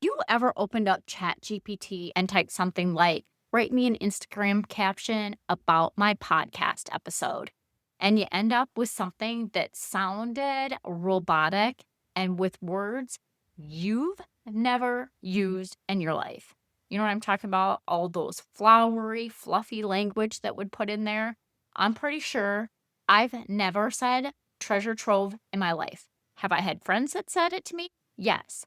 You ever opened up ChatGPT and typed something like, write me an Instagram caption about my podcast episode, and you end up with something that sounded robotic and with words you've never used in your life? You know what I'm talking about? All those flowery, fluffy language that would put in there. I'm pretty sure I've never said treasure trove in my life. Have I had friends that said it to me? Yes,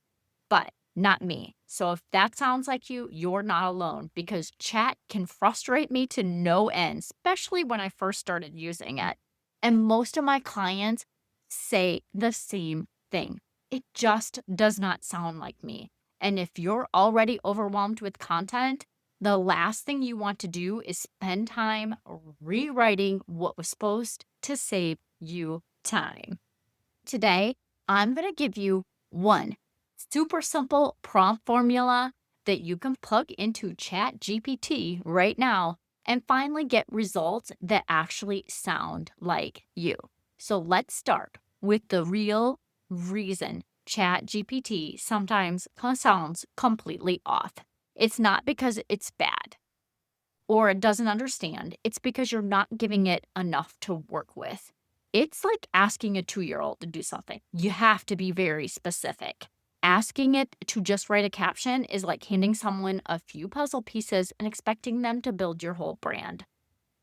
but not me. So if that sounds like you, you're not alone because chat can frustrate me to no end, especially when I first started using it. And most of my clients say the same thing. It just does not sound like me. And if you're already overwhelmed with content, the last thing you want to do is spend time rewriting what was supposed to save you time. Today, I'm going to give you one super simple prompt formula that you can plug into ChatGPT right now and finally get results that actually sound like you. So let's start with the real reason ChatGPT sometimes sounds completely off. It's not because it's bad or it doesn't understand, it's because you're not giving it enough to work with. It's like asking a 2-year-old to do something. You have to be very specific. Asking it to just write a caption is like handing someone a few puzzle pieces and expecting them to build your whole brand.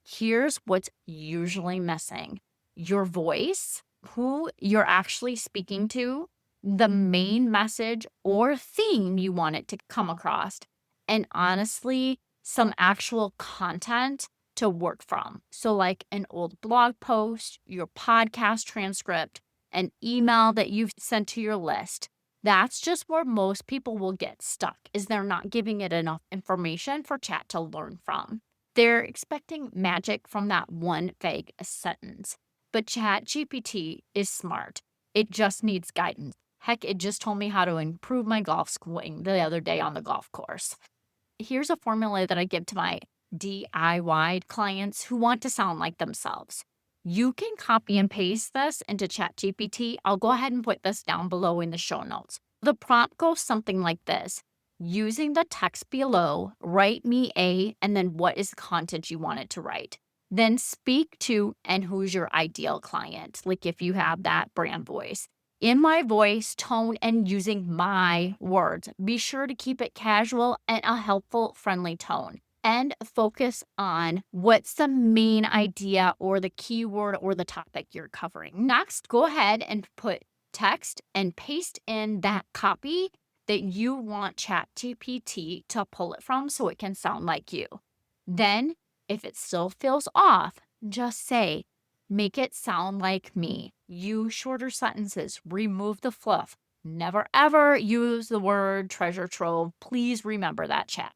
Here's what's usually missing: your voice, who you're actually speaking to, the main message or theme you want it to come across, and honestly, some actual content to work from. So, like an old blog post, your podcast transcript, an email that you've sent to your list. That's just where most people will get stuck, is they're not giving it enough information for chat to learn from. They're expecting magic from that one vague sentence. But ChatGPT is smart. It just needs guidance. Heck, it just told me how to improve my golf swing the other day on the golf course. Here's a formula that I give to my DIY clients who want to sound like themselves. You can copy and paste this into ChatGPT. I'll go ahead and put this down below in the show notes. The prompt goes something like this: using the text below, write me a, and then what is the content you want it to write. Then speak to and who's your ideal client, like if you have that brand voice. In my voice, tone, and using my words. Be sure to keep it casual and a helpful, friendly tone. And focus on what's the main idea or the keyword or the topic you're covering. Next, go ahead and put text and paste in that copy that you want ChatGPT to pull it from so it can sound like you. Then, if it still feels off, just say, make it sound like me. Use shorter sentences. Remove the fluff. Never ever use the word treasure trove. Please remember that, chat.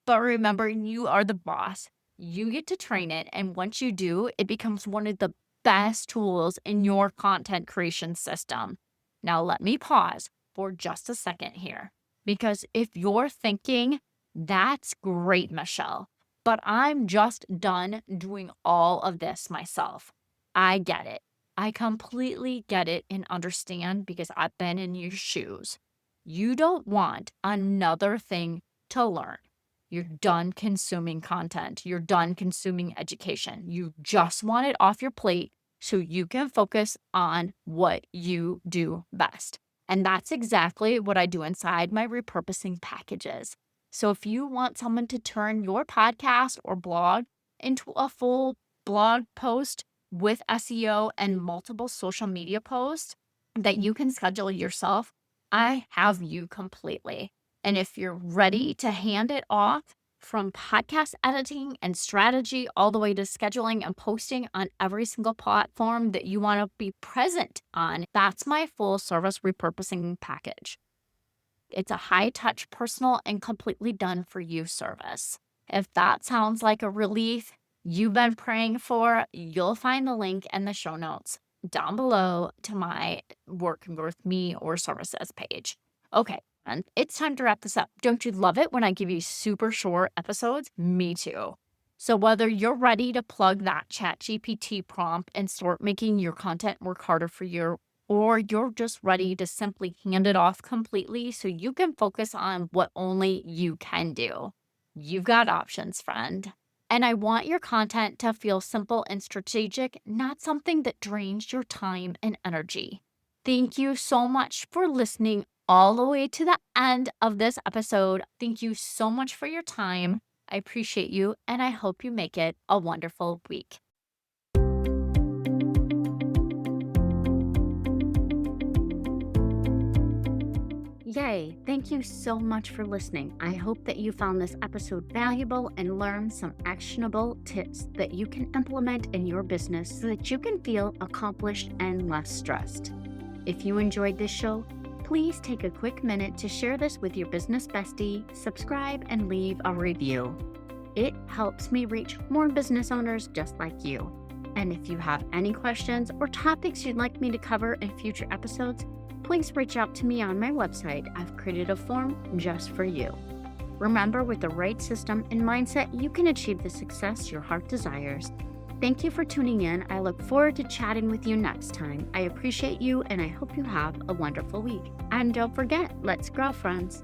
But remember, you are the boss. You get to train it. And once you do, it becomes one of the best tools in your content creation system. Now, let me pause for just a second here. Because if you're thinking, that's great, Michelle, but I'm just done doing all of this myself. I get it. I completely get it and understand because I've been in your shoes. You don't want another thing to learn. You're done consuming content. You're done consuming education. You just want it off your plate so you can focus on what you do best. And that's exactly what I do inside my repurposing packages. So if you want someone to turn your podcast or blog into a full blog post with SEO and multiple social media posts that you can schedule yourself, I have you completely. And if you're ready to hand it off from podcast editing and strategy all the way to scheduling and posting on every single platform that you want to be present on, that's my full service repurposing package. It's a high-touch, personal, and completely done-for-you service. If that sounds like a relief you've been praying for, you'll find the link in the show notes down below to my Work With Me or Services page. Okay, and it's time to wrap this up. Don't you love it when I give you super short episodes? Me too. So whether you're ready to plug that ChatGPT prompt and start making your content work harder for you, or you're just ready to simply hand it off completely so you can focus on what only you can do. You've got options, friend. And I want your content to feel simple and strategic, not something that drains your time and energy. Thank you so much for listening all the way to the end of this episode. Thank you so much for your time. I appreciate you, and I hope you make it a wonderful week. Yay! Thank you so much for listening. I hope that you found this episode valuable and learned some actionable tips that you can implement in your business so that you can feel accomplished and less stressed. If you enjoyed this show, please take a quick minute to share this with your business bestie, subscribe, and leave a review. It helps me reach more business owners just like you. And if you have any questions or topics you'd like me to cover in future episodes, please reach out to me on my website. I've created a form just for you. Remember, with the right system and mindset, you can achieve the success your heart desires. Thank you for tuning in. I look forward to chatting with you next time. I appreciate you, and I hope you have a wonderful week. And don't forget, let's grow, friends.